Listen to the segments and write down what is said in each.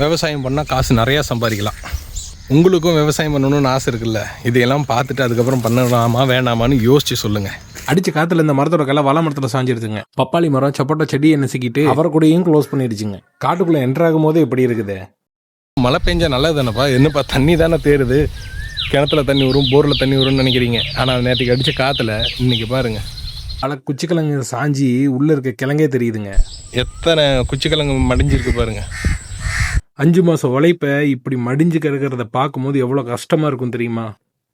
விவசாயம் பண்ணால் காசு நிறையா சம்பாதிக்கலாம். உங்களுக்கும் விவசாயம் பண்ணணும்னு ஆசை இருக்குல்ல, இதையெல்லாம் பார்த்துட்டு அதுக்கப்புறம் பண்ணலாமா வேணாமான்னு யோசிச்சு சொல்லுங்கள். அடித்த காற்றுல இந்த மரத்தோட கலை வள மரத்தில் சாஞ்சிருச்சுங்க. பப்பாளி மரம் சப்போட்டா செடியை நசுக்கிட்டு அவரை கூடயும் க்ளோஸ் பண்ணிடுச்சுங்க. காட்டுக்குள்ளே என்ட்ராகும் போது எப்படி இருக்குது. மழை பெஞ்சா நல்லது தானேப்பா, என்னப்பா தண்ணி தானே தேருது, கிணத்துல தண்ணி வரும் போரில் தண்ணி வரும்னு நினைக்கிறீங்க. ஆனால் நேற்றுக்கு அடித்த காற்றுல இன்றைக்கி பாருங்கள் பல குச்சிக்கிழங்கு சாஞ்சி உள்ளே இருக்க கிழங்கே தெரியுதுங்க. எத்தனை குச்சிக்கிழங்கு மடிஞ்சிருக்கு பாருங்கள். 5 மாதம் உழைப்பை இப்படி மடிஞ்சு கிடக்கிறத பார்க்கும்போது எவ்வளோ கஷ்டமாக இருக்கும் தெரியுமா.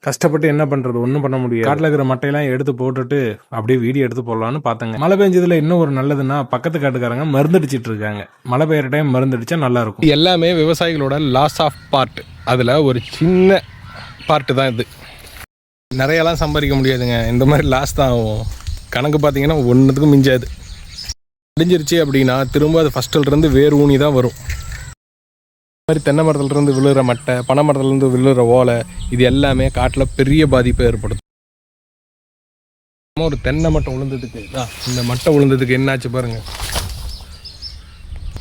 கஷ்டப்பட்டு என்ன பண்ணுறது, ஒன்றும் பண்ண முடியாது. காட்டில் இருக்கிற மட்டையெல்லாம் எடுத்து போட்டுட்டு அப்படியே வீடியோ எடுத்து போடலான்னு பார்த்தாங்க. மழை பெஞ்சதில் இன்னும் ஒரு நல்லதுன்னா பக்கத்து காட்டுக்காரங்க மருந்தடிச்சிட்டு இருக்காங்க. மழை பெய்கிற டைம் மருந்தடிச்சா நல்லாயிருக்கும். எல்லாமே விவசாயிகளோட லாஸ் ஆஃப் பார்ட். அதில் ஒரு சின்ன பார்ட்டு தான் இது. நிறையலாம் சம்பாதிக்க முடியாதுங்க, இந்த மாதிரி லாஸ் தான் ஆகும். கணக்கு பார்த்தீங்கன்னா ஒன்றுத்துக்கும் மிஞ்சாது. அடிஞ்சிருச்சு அப்படின்னா திரும்ப அது ஃபஸ்ட்டிலிருந்து வேர் ஊனி தான் வரும். இந்த மாதிரி தென்னை மரத்துலேருந்து விழுகிற மட்டை, பனை மரத்துலேருந்து விழுகிற ஓலை, இது எல்லாமே காட்டில் பெரிய பாதிப்பை ஏற்படுத்தும். ஒரு தென்னை மட்டை விழுந்ததுக்கு இந்த மட்டை விழுந்ததுக்கு என்னாச்சு பாருங்கள்.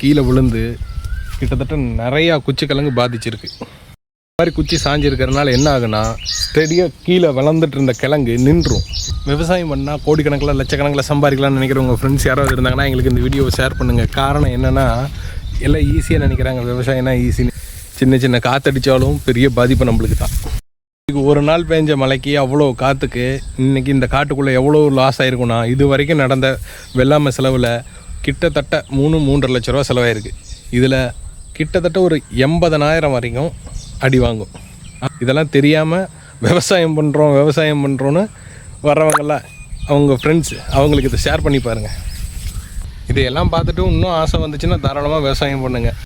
கீழே விழுந்து கிட்டத்தட்ட நிறையா குச்சிக்கிழங்கு பாதிச்சிருக்கு. இந்த மாதிரி குச்சி சாஞ்சிருக்கிறதுனால என்ன ஆகுனா ஸ்டெடியாக கீழே வளர்ந்துட்டு இருந்த கிழங்கு நின்றும். விவசாயம் பண்ணால் கோடிக்கணக்கில் லட்சக்கணக்கில் சம்பாதிக்கலாம்னு நினைக்கிறவங்க ஃப்ரெண்ட்ஸ் யாராவது இருந்தாங்கன்னா எங்களுக்கு இந்த வீடியோவை ஷேர் பண்ணுங்கள். காரணம் என்னென்னா எல்லாம் ஈஸியாக நினைக்கிறாங்க விவசாயம்னா ஈஸின்னு. சின்ன சின்ன காற்றடித்தாலும் பெரிய பாதிப்பு நம்மளுக்கு தான். இதுக்கு ஒரு நாள் பெஞ்ச மழைக்கு அவ்வளோ காற்றுக்கு இன்றைக்கி இந்த காட்டுக்குள்ளே எவ்வளோ லாஸ் ஆகிருக்குன்னா, இது வரைக்கும் நடந்த வெள்ளாமை செலவில் கிட்டத்தட்ட 3-3.5 லட்ச ரூபா செலவாயிருக்கு. இதில் கிட்டத்தட்ட ஒரு 80,000 வரைக்கும் அடி வாங்கும். இதெல்லாம் தெரியாமல் விவசாயம் பண்ணுறோன்னு வர்றவங்கெல்லாம் அவங்க ஃப்ரெண்ட்ஸ் அவங்களுக்கு இதை ஷேர் பண்ணி பாருங்கள். இதையெல்லாம் பார்த்துட்டு இன்னும் ஆசை வந்துச்சுன்னா தாராளமாக விவசாயம் பண்ணுங்கள்.